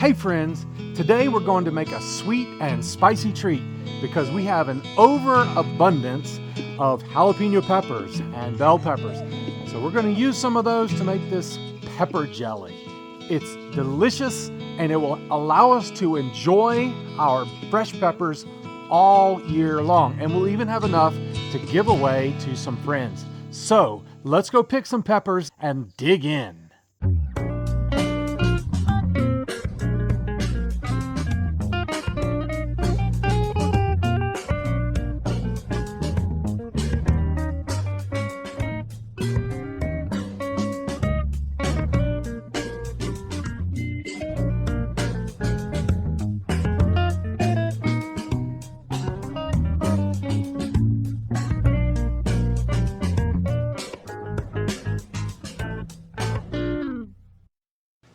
Hey friends, today we're going to make a sweet and spicy treat because we have an overabundance of jalapeno peppers and bell peppers. So we're going to use some of those to make this pepper jelly. It's delicious and it will allow us to enjoy our fresh peppers all year long. And we'll even have enough to give away to some friends. So let's go pick some peppers and dig in.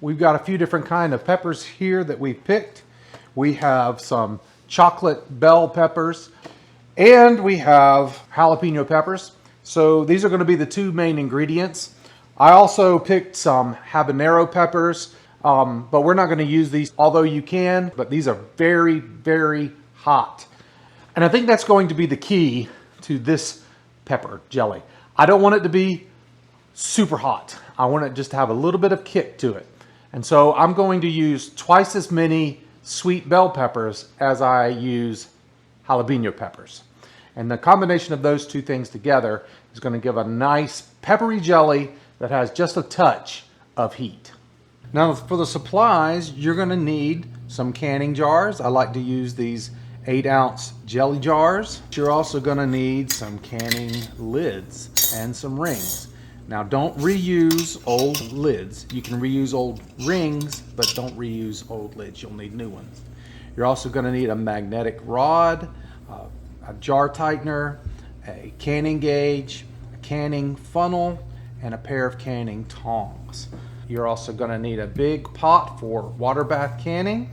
We've got a few different kinds of peppers here that we picked. We have some chocolate bell peppers and we have jalapeno peppers. So these are going to be the two main ingredients. I also picked some habanero peppers, but we're not going to use these, although you can, but these are very, very hot. And I think that's going to be the key to this pepper jelly. I don't want it to be super hot. I want it just to have a little bit of kick to it. And so I'm going to use twice as many sweet bell peppers as I use jalapeno peppers. And the combination of those two things together is going to give a nice peppery jelly that has just a touch of heat. Now for the supplies, you're going to need some canning jars. I like to use these 8-ounce jelly jars. You're also going to need some canning lids and some rings. Now don't reuse old lids. You can reuse old rings, but don't reuse old lids. You'll need new ones. You're also going to need a magnetic rod, a jar tightener, a canning gauge, a canning funnel, and a pair of canning tongs. You're also going to need a big pot for water bath canning,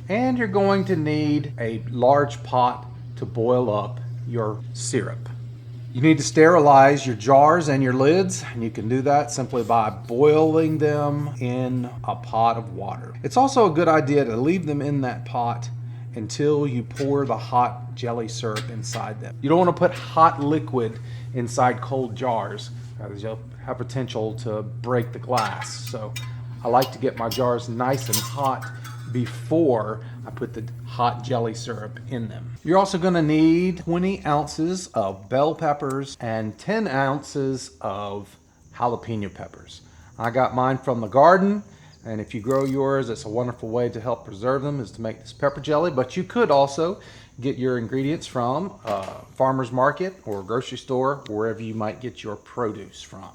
and you're going to need a large pot to boil up your syrup. You need to sterilize your jars and your lids, and you can do that simply by boiling them in a pot of water. It's also a good idea to leave them in that pot until you pour the hot jelly syrup inside them. You don't want to put hot liquid inside cold jars because you'll have potential to break the glass. So I like to get my jars nice and hot before I put the hot jelly syrup in them. You're also going to need 20 ounces of bell peppers and 10 ounces of jalapeno peppers. I got mine from the garden, and if you grow yours, it's a wonderful way to help preserve them is to make this pepper jelly, but you could also get your ingredients from a farmer's market or a grocery store, wherever you might get your produce from.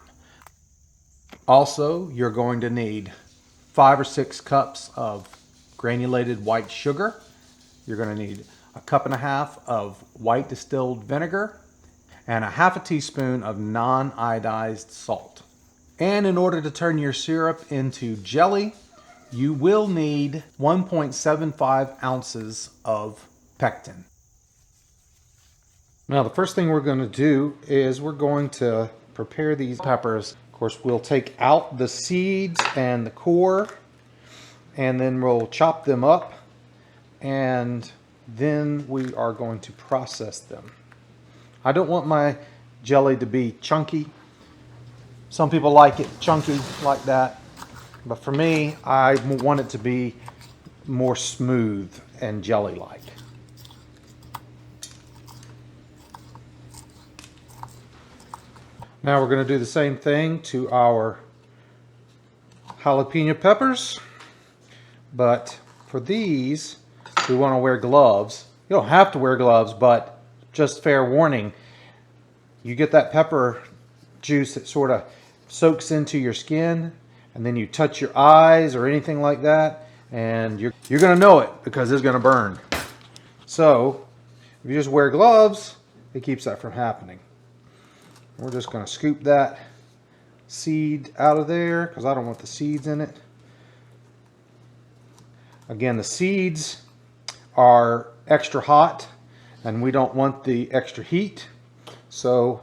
Also, you're going to need 5 or 6 cups of granulated white sugar. You're going to need a cup and a half of white distilled vinegar and a half a teaspoon of non-iodized salt. And in order to turn your syrup into jelly, you will need 1.75 ounces of pectin. Now the first thing we're going to do is we're going to prepare these peppers. Of course, we'll take out the seeds and the core, and then we'll chop them up, and then we are going to process them. I don't want my jelly to be chunky. Some people like it chunky like that, but for me, I want it to be more smooth and jelly-like. Now we're going to do the same thing to our jalapeno peppers. But for these, we want to wear gloves. You don't have to wear gloves, but just fair warning, you get that pepper juice that sort of soaks into your skin, and then you touch your eyes or anything like that, and you're going to know it because it's going to burn. So if you just wear gloves, it keeps that from happening. We're just going to scoop that seed out of there because I don't want the seeds in it. Again, the seeds are extra hot and we don't want the extra heat. So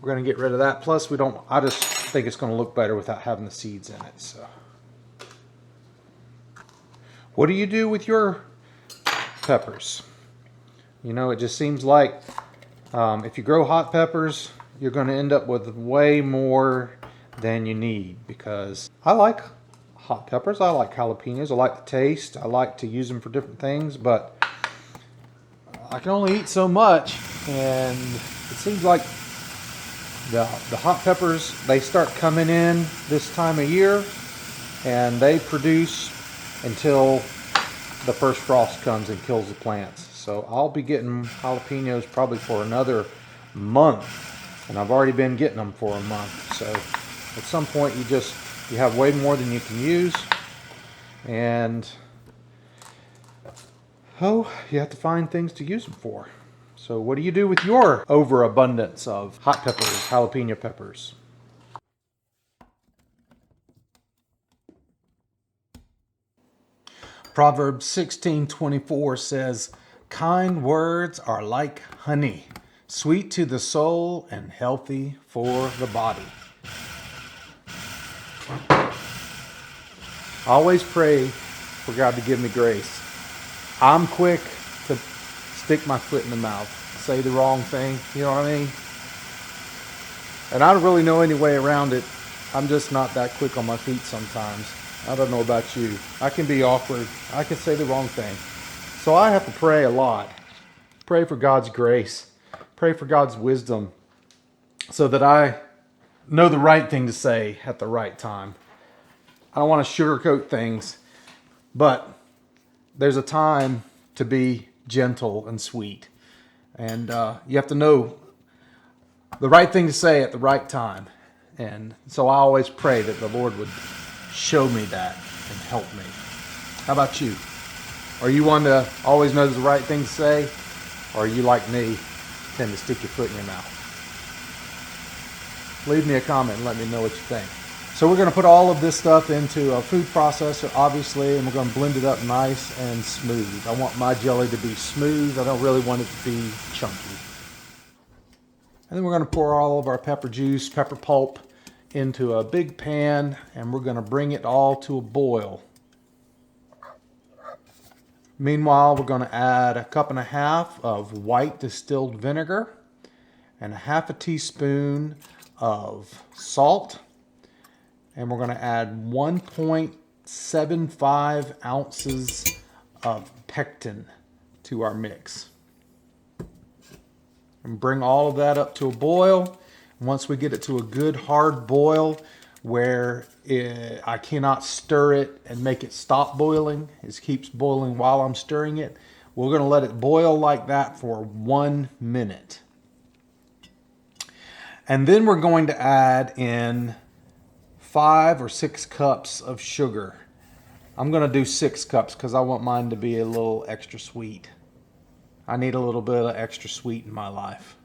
we're going to get rid of that. Plus I just think it's going to look better without having the seeds in it. So What do you do with your peppers? You know, it just seems like if you grow hot peppers, you're going to end up with way more than you need, because I like hot peppers. I like jalapenos. I like the taste. I like to use them for different things, but I can only eat so much, and it seems like the hot peppers, they start coming in this time of year, and they produce until the first frost comes and kills the plants. So I'll be getting jalapenos probably for another month, and I've already been getting them for a month. So at some point you have way more than you can use, and you have to find things to use them for. So what do you do with your overabundance of hot peppers, jalapeno peppers? Proverbs 16:24 says, "Kind words are like honey, sweet to the soul and healthy for the body." I always pray for God to give me grace. I'm quick to stick my foot in the mouth, say the wrong thing, you know what I mean? And I don't really know any way around it. I'm just not that quick on my feet sometimes. I don't know about you. I can be awkward. I can say the wrong thing. So I have to pray a lot. Pray for God's grace. Pray for God's wisdom, so that I know the right thing to say at the right time. I don't want to sugarcoat things, but there's a time to be gentle and sweet. And you have to know the right thing to say at the right time. And so I always pray that the Lord would show me that and help me. How about you? Are you one to always know the right thing to say? Or are you like me, tend to stick your foot in your mouth? Leave me a comment and let me know what you think. So we're going to put all of this stuff into a food processor, obviously, and we're going to blend it up nice and smooth. I want my jelly to be smooth. I don't really want it to be chunky. And then we're going to pour all of our pepper juice, pepper pulp, into a big pan, and we're going to bring it all to a boil. Meanwhile, we're going to add 1.5 cups of white distilled vinegar and 1/2 teaspoon of salt. And we're going to add 1.75 ounces of pectin to our mix. And bring all of that up to a boil. Once we get it to a good hard boil where I cannot stir it and make it stop boiling, it keeps boiling while I'm stirring it, we're going to let it boil like that for 1 minute. And then we're going to add in 5 or 6 cups of sugar. I'm going to do 6 cups because I want mine to be a little extra sweet. I need a little bit of extra sweet in my life.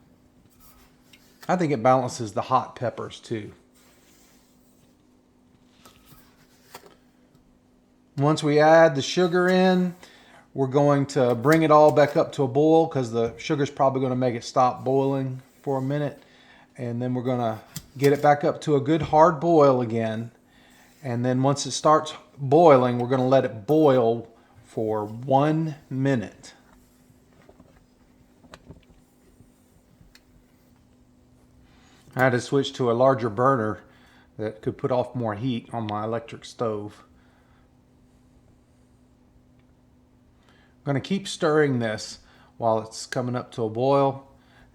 I think it balances the hot peppers too. Once we add the sugar in, we're going to bring it all back up to a boil because the sugar's probably going to make it stop boiling for a minute. And then we're going to get it back up to a good hard boil again. And then once it starts boiling, we're going to let it boil for 1 minute. I had to switch to a larger burner that could put off more heat on my electric stove. I'm going to keep stirring this while it's coming up to a boil,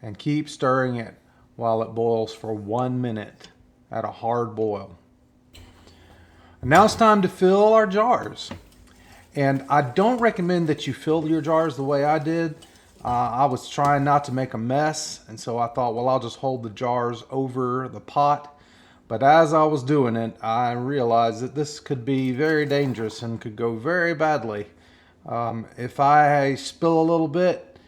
and keep stirring it while it boils for 1 minute at a hard boil. And now it's time to fill our jars. And I don't recommend that you fill your jars the way I did. I was trying not to make a mess, and so I thought, well, I'll just hold the jars over the pot. But as I was doing it, I realized that this could be very dangerous and could go very badly. If I spill a little bit,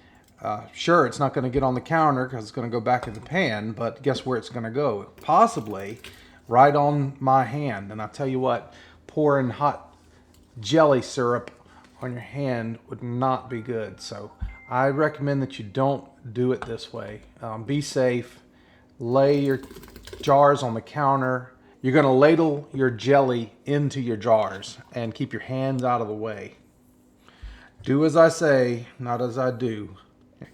sure, it's not going to get on the counter because it's going to go back in the pan, but guess where it's going to go? Possibly right on my hand. And I tell you what, pouring hot jelly syrup on your hand would not be good. So I recommend that you don't do it this way. Be safe. Lay your jars on the counter. You're going to ladle your jelly into your jars and keep your hands out of the way. Do as I say, not as I do.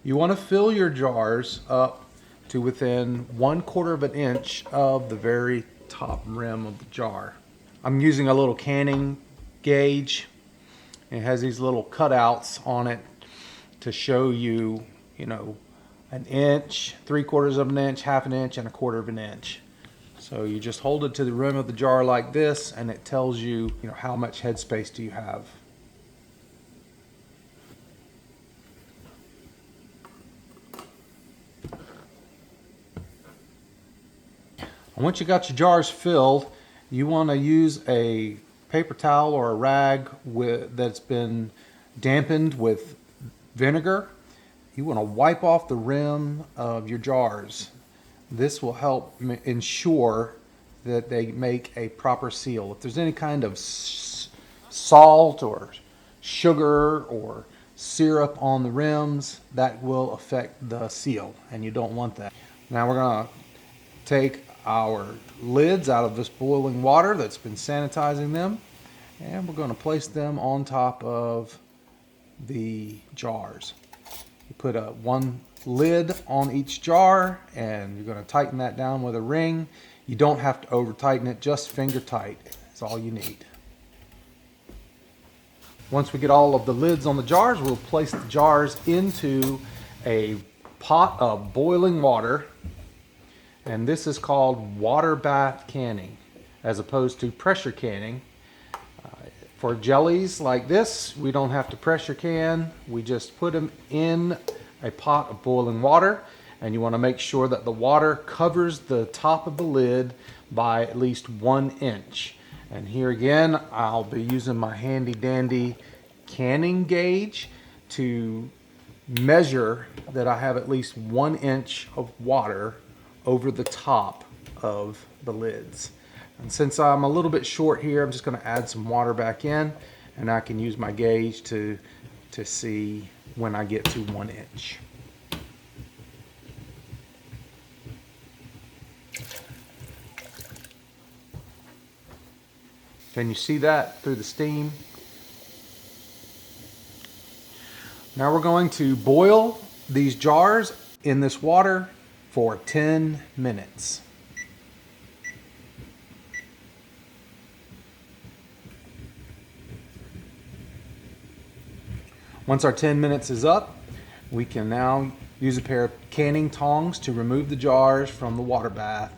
You want to fill your jars up to within 1/4 of an inch of the very top rim of the jar. I'm using a little canning gauge. It has these little cutouts on it to show you, you know, an inch, 3/4 of an inch, half an inch, and 1/4 of an inch. So you just hold it to the rim of the jar like this, and it tells you, how much headspace do you have. And once you got your jars filled, you want to use a paper towel or a rag that's been dampened with vinegar. You want to wipe off the rim of your jars. This will help ensure that they make a proper seal. If there's any kind of salt or sugar or syrup on the rims, that will affect the seal, and you don't want that. Now we're going to take our lids out of this boiling water that's been sanitizing them, and we're going to place them on top of the jars. You put one lid on each jar, and you're going to tighten that down with a ring. You don't have to over tighten it, just finger tight. That's all you need. Once we get all of the lids on the jars, we'll place the jars into a pot of boiling water. And this is called water bath canning, as opposed to pressure canning. For jellies like this, we don't have to pressure can. We just put them in a pot of boiling water, and you want to make sure that the water covers the top of the lid by at least 1 inch. And here again, I'll be using my handy dandy canning gauge to measure that I have at least 1 inch of water over the top of the lids. And since I'm a little bit short here, I'm just going to add some water back in, and I can use my gauge to see when I get to 1 inch. Can you see that through the steam? Now we're going to boil these jars in this water for 10 minutes. Once our 10 minutes is up, we can now use a pair of canning tongs to remove the jars from the water bath.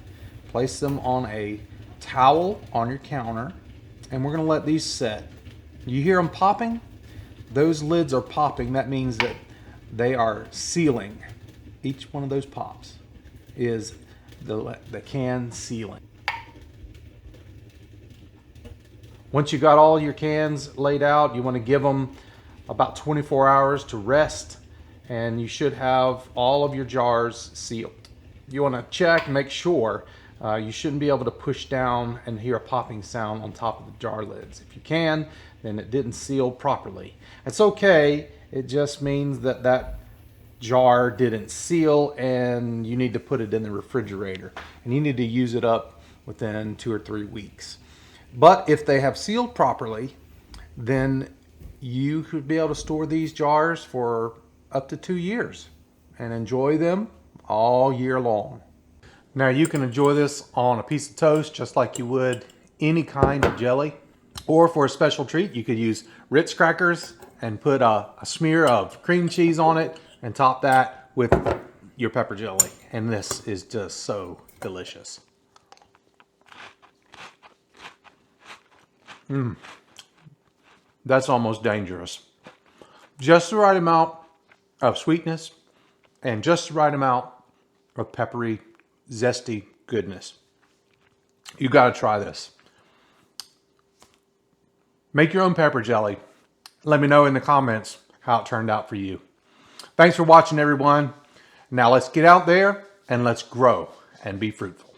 Place them on a towel on your counter, and we're going to let these set. You hear them popping? Those lids are popping. That means that they are sealing. Each one of those pops is the can sealing. Once you got all your cans laid out, you want to give them about 24 hours to rest, and you should have all of your jars sealed. You want to check and make sure. You shouldn't be able to push down and hear a popping sound on top of the jar lids. If you can, then it didn't seal properly. It's okay. It just means that that jar didn't seal, and you need to put it in the refrigerator, and you need to use it up within 2 or 3 weeks. But if they have sealed properly, then you could be able to store these jars for up to 2 years and enjoy them all year long. Now you can enjoy this on a piece of toast just like you would any kind of jelly. Or for a special treat, you could use Ritz crackers and put a smear of cream cheese on it and top that with your pepper jelly. And this is just so delicious. That's almost dangerous. Just the right amount of sweetness and just the right amount of peppery, zesty goodness. You got to try this. Make your own pepper jelly. Let me know in the comments how it turned out for you. Thanks for watching, everyone. Now let's get out there and let's grow and be fruitful.